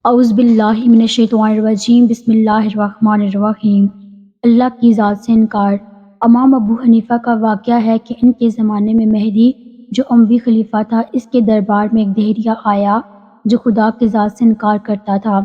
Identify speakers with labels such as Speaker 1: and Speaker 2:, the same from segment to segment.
Speaker 1: اعوذ باللہ من الشیطان الرجیم، بسم اللہ الرحمن الرحیم۔ اللہ کی ذات سے انکار۔ امام ابو حنیفہ کا واقعہ ہے کہ ان کے زمانے میں مہدی جو اموی خلیفہ تھا، اس کے دربار میں ایک دہریہ آیا جو خدا کی ذات سے انکار کرتا تھا۔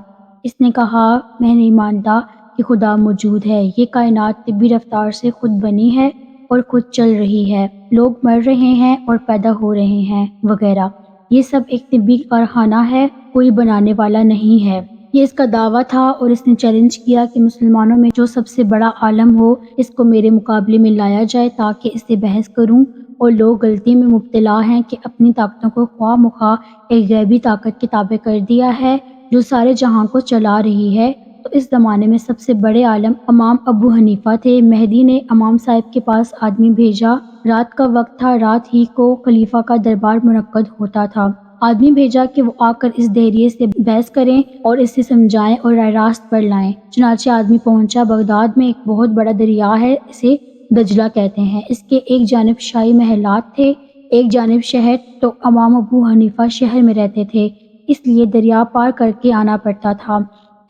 Speaker 1: اس نے کہا، میں نہیں مانتا کہ خدا موجود ہے، یہ کائنات طبی رفتار سے خود بنی ہے اور خود چل رہی ہے، لوگ مر رہے ہیں اور پیدا ہو رہے ہیں وغیرہ، یہ سب ایک طبی کارخانہ ہے، کوئی بنانے والا نہیں ہے۔ یہ اس کا دعویٰ تھا اور اس نے چیلنج کیا کہ مسلمانوں میں جو سب سے بڑا عالم ہو اس کو میرے مقابلے میں لایا جائے تاکہ اس سے بحث کروں، اور لوگ غلطی میں مبتلا ہیں کہ اپنی طاقتوں کو خواہ مخواہ ایک غیبی طاقت کے تابع کر دیا ہے جو سارے جہاں کو چلا رہی ہے۔ تو اس زمانے میں سب سے بڑے عالم امام ابو حنیفہ تھے۔ مہدی نے امام صاحب کے پاس آدمی بھیجا، رات کا وقت تھا، رات ہی کو خلیفہ کا دربار منعقد ہوتا تھا۔ آدمی بھیجا کہ وہ آ کر اس دہریے سے بحث کریں اور اسے سمجھائیں اور راہ راست پر لائیں۔ چنانچہ آدمی پہنچا۔ بغداد میں ایک بہت بڑا دریا ہے، اسے دجلہ کہتے ہیں۔ اس کے ایک جانب شاہی محلات تھے، ایک جانب شہر، تو امام ابو حنیفہ شہر میں رہتے تھے، اس لیے دریا پار کر کے آنا پڑتا تھا۔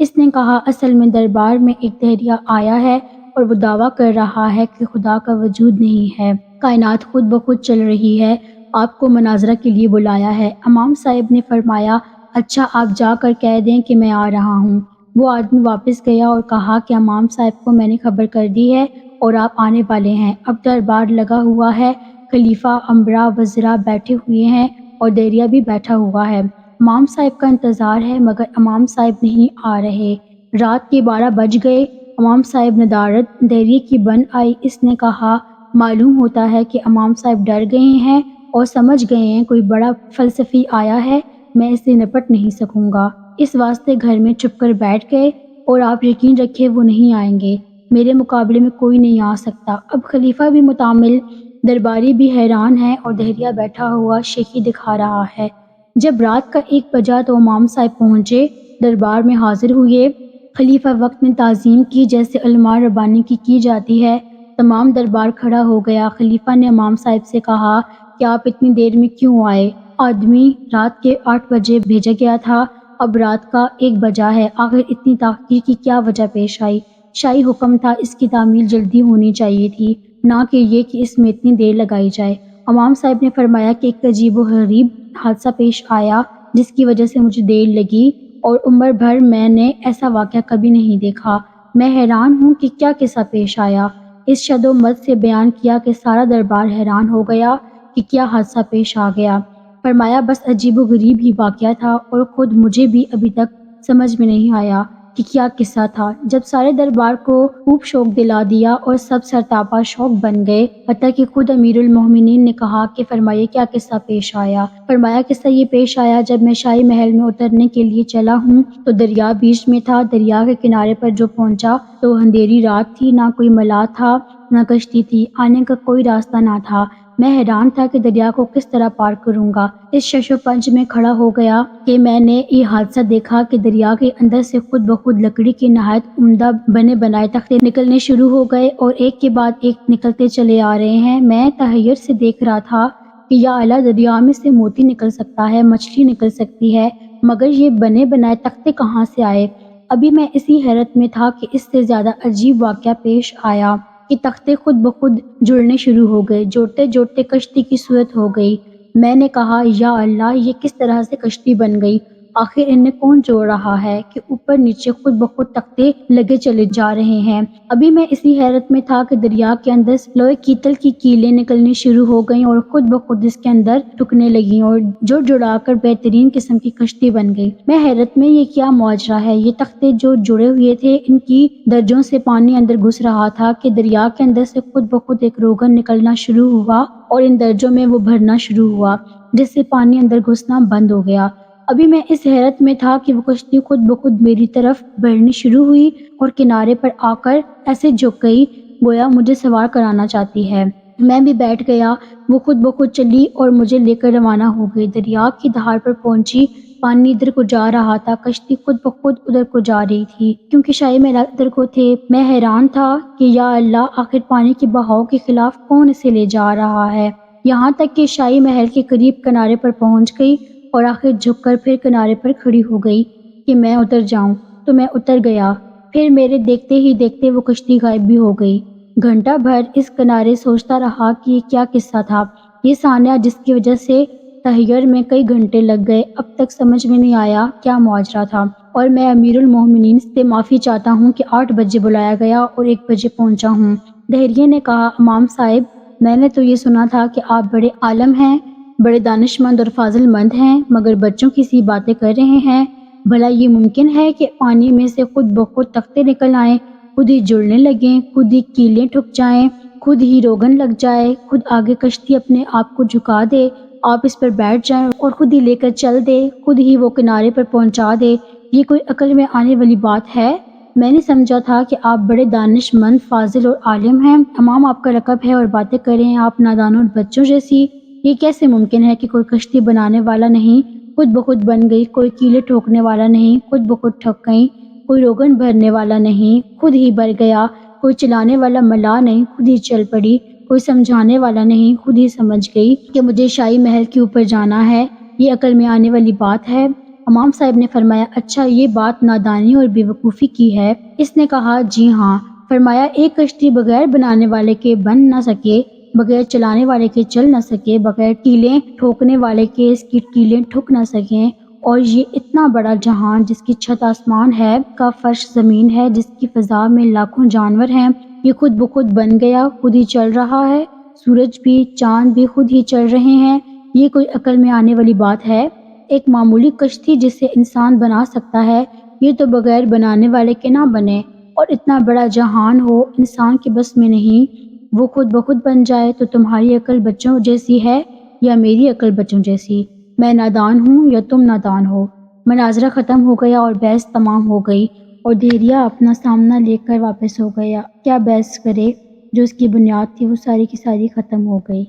Speaker 1: اس نے کہا، اصل میں دربار میں ایک دہریہ آیا ہے اور وہ دعویٰ کر رہا ہے کہ خدا کا وجود نہیں ہے، کائنات خود بخود چل رہی ہے، آپ کو مناظرہ کے لیے بلایا ہے۔ امام صاحب نے فرمایا، اچھا آپ جا کر کہہ دیں کہ میں آ رہا ہوں۔ وہ آدمی واپس گیا اور کہا کہ امام صاحب کو میں نے خبر کر دی ہے اور آپ آنے والے ہیں۔ اب دربار لگا ہوا ہے، خلیفہ، امراء، وزراء بیٹھے ہوئے ہیں اور دہریہ بھی بیٹھا ہوا ہے۔ امام صاحب کا انتظار ہے مگر امام صاحب نہیں آ رہے۔ رات کے 12 بج گئے، امام صاحب ندارت دہریے کی بن آئی۔ اس نے کہا، معلوم ہوتا ہے کہ امام صاحب ڈر گئے ہیں اور سمجھ گئے ہیں کوئی بڑا فلسفی آیا ہے، میں اس سے نپٹ نہیں سکوں گا، اس واسطے گھر میں چھپ کر بیٹھ گئے، اور آپ یقین رکھیں وہ نہیں آئیں گے، میرے مقابلے میں کوئی نہیں آ سکتا۔ اب خلیفہ بھی متعامل، درباری بھی حیران ہے اور دہریہ بیٹھا ہوا شیخی دکھا رہا ہے۔ جب رات کا 1 بجا تو امام صاحب پہنچے، دربار میں حاضر ہوئے۔ خلیفہ وقت نے تعظیم کی جیسے علماء ربانی کی جاتی ہے۔ تمام دربار کھڑا ہو گیا۔ خلیفہ نے امام صاحب سے کہا کہ آپ اتنی دیر میں کیوں آئے؟ آدمی رات کے 8 بجے بھیجا گیا تھا، اب رات کا 1 بجا ہے، آخر اتنی تاخیر کی کیا وجہ پیش آئی؟ شاہی حکم تھا، اس کی تعمیل جلدی ہونی چاہیے تھی، نہ کہ یہ کہ اس میں اتنی دیر لگائی جائے۔ امام صاحب نے فرمایا کہ ایک عجیب و غریب حادثہ پیش آیا جس کی وجہ سے مجھے دیر لگی، اور عمر بھر میں نے ایسا واقعہ کبھی نہیں دیکھا۔ میں حیران ہوں کہ کیا قصہ پیش آیا؟ اس شد و مد سے بیان کیا کہ سارا دربار حیران ہو گیا کہ کیا حادثہ پیش آ گیا۔ فرمایا، بس عجیب و غریب ہی واقعہ تھا اور خود مجھے بھی ابھی تک سمجھ میں نہیں آیا کہ کیا قصہ تھا۔ جب سارے دربار کو خوب شوق دلا دیا اور سب سرتاپا شوق بن گئے، حتیٰ کہ خود امیر المومنین نے کہا کہ فرمائیے کیا قصہ پیش آیا؟ فرمایا، قصہ یہ پیش آیا، جب میں شاہی محل میں اترنے کے لیے چلا ہوں تو دریا بیچ میں تھا۔ دریا کے کنارے پر جو پہنچا تو اندھیری رات تھی، نہ کوئی ملاح تھا نہ کشتی تھی، آنے کا کوئی راستہ نہ تھا۔ میں حیران تھا کہ دریا کو کس طرح پار کروں گا۔ اس شش و پنج میں کھڑا ہو گیا کہ میں نے یہ حادثہ دیکھا کہ دریا کے اندر سے خود بخود لکڑی کے نہایت عمدہ بنے بنائے تختے نکلنے شروع ہو گئے اور ایک کے بعد ایک نکلتے چلے آ رہے ہیں۔ میں تحیر سے دیکھ رہا تھا کہ یا اللہ، دریا میں سے موتی نکل سکتا ہے، مچھلی نکل سکتی ہے، مگر یہ بنے بنائے تختے کہاں سے آئے؟ ابھی میں اسی حیرت میں تھا کہ اس سے زیادہ عجیب واقعہ پیش آیا کہ تختے خود بخود جڑنے شروع ہو گئے، جوڑتے جوڑتے کشتی کی صورت ہو گئی۔ میں نے کہا، یا اللہ، یہ کس طرح سے کشتی بن گئی؟ آخر انہیں کون جوڑ رہا ہے کہ اوپر نیچے خود بخود تختے لگے چلے جا رہے ہیں؟ ابھی میں اسی حیرت میں تھا کہ دریا کے اندر سے لوہے پیتل کی کیلیں نکلنی شروع ہو گئیں اور خود بخود اس کے اندر ٹکنے لگیں اور جڑ جڑا کر بہترین قسم کی کشتی بن گئی۔ میں حیرت میں، یہ کیا معجزہ ہے؟ یہ تختے جو جڑے ہوئے تھے، ان کی درجوں سے پانی اندر گھس رہا تھا کہ دریا کے اندر سے خود بخود ایک روغن نکلنا شروع ہوا اور ان درجوں میں وہ بھرنا شروع ہوا جس سے پانی اندر گھسنا بند ہو گیا۔ ابھی میں اس حیرت میں تھا کہ وہ کشتی خود بخود میری طرف بڑھنی شروع ہوئی اور کنارے پر آ کر ایسے جھک گئی گویا مجھے سوار کرانا چاہتی ہے۔ میں بھی بیٹھ گیا۔ وہ خود بخود چلی اور مجھے لے کر روانہ ہو گئی۔ دریا کی دھار پر پہنچی، پانی ادھر کو جا رہا تھا، کشتی خود بخود ادھر کو جا رہی تھی کیونکہ شاہی محلات ادھر کو تھے۔ میں حیران تھا کہ یا اللہ، آخر پانی کے بہاؤ کے خلاف کون اسے لے جا رہا ہے؟ یہاں تک کہ شاہی محل کے قریب کنارے پر پہنچ گئی اور آخر جھک کر پھر کنارے پر کھڑی ہو گئی۔ کہ میں اتر جاؤں، تو میں اتر گیا۔ پھر میرے دیکھتے ہی دیکھتے وہ کشتی غائب بھی ہو گئی۔ گھنٹہ بھر اس کنارے سوچتا رہا کہ یہ کیا قصہ تھا، یہ سانحہ جس کی وجہ سے تحیر میں کئی گھنٹے لگ گئے۔ اب تک سمجھ میں نہیں آیا کیا ماجرا تھا، اور میں امیر المومنین سے معافی چاہتا ہوں کہ 8 بجے بلایا گیا اور 1 بجے پہنچا ہوں۔ دہریے نے کہا، امام صاحب، میں نے تو یہ سنا تھا کہ آپ بڑے عالم ہیں، بڑے دانشمند اور فاضل مند ہیں، مگر بچوں کی سی باتیں کر رہے ہیں۔ بھلا یہ ممکن ہے کہ پانی میں سے خود بخود تختے نکل آئیں، خود ہی جڑنے لگیں، خود ہی کیلیں ٹھک جائیں، خود ہی روغن لگ جائے، خود آگے کشتی اپنے آپ کو جھکا دے، آپ اس پر بیٹھ جائیں اور خود ہی لے کر چل دے، خود ہی وہ کنارے پر پہنچا دے؟ یہ کوئی عقل میں آنے والی بات ہے؟ میں نے سمجھا تھا کہ آپ بڑے دانش مند، فاضل اور عالم ہیں، امام آپ کا لقب ہے، اور باتیں کر رہے ہیں آپ نادانوں اور بچوں جیسی۔ یہ کیسے ممکن ہے کہ کوئی کشتی بنانے والا نہیں، خود بخود بن گئی، کوئی کیلیں ٹھوکنے والا نہیں، خود بخود ٹھک گئی، کوئی روغن بھرنے والا نہیں، خود ہی بھر گیا، کوئی چلانے والا ملاح نہیں، خود ہی چل پڑی، کوئی سمجھانے والا نہیں، خود ہی سمجھ گئی کہ مجھے شاہی محل کے اوپر جانا ہے؟ یہ عقل میں آنے والی بات ہے؟ امام صاحب نے فرمایا، اچھا، یہ بات نادانی اور بے وقوفی کی ہے؟ اس نے کہا، جی ہاں۔ فرمایا، ایک کشتی بغیر بنانے والے کے بن نہ سکے، بغیر چلانے والے کے چل نہ سکے، بغیر کیلیں ٹھوکنے والے کے اس کی کیلیں ٹھک نہ سکیں، اور یہ اتنا بڑا جہان جس کی چھت آسمان ہے، کا فرش زمین ہے، جس کی فضا میں لاکھوں جانور ہیں، یہ خود بخود بن گیا، خود ہی چل رہا ہے، سورج بھی چاند بھی خود ہی چل رہے ہیں۔ یہ کوئی عقل میں آنے والی بات ہے؟ ایک معمولی کشتی جسے انسان بنا سکتا ہے، یہ تو بغیر بنانے والے کے نہ بنے، اور اتنا بڑا جہان ہو، انسان کے بس میں نہیں، وہ خود بخود بن جائے۔ تو تمہاری عقل بچوں جیسی ہے یا میری عقل بچوں جیسی؟ میں نادان ہوں یا تم نادان ہو؟ مناظرہ ختم ہو گیا اور بحث تمام ہو گئی، اور دہریہ اپنا سامنا لے کر واپس ہو گیا۔ کیا بحث کرے؟ جو اس کی بنیاد تھی وہ ساری کی ساری ختم ہو گئی۔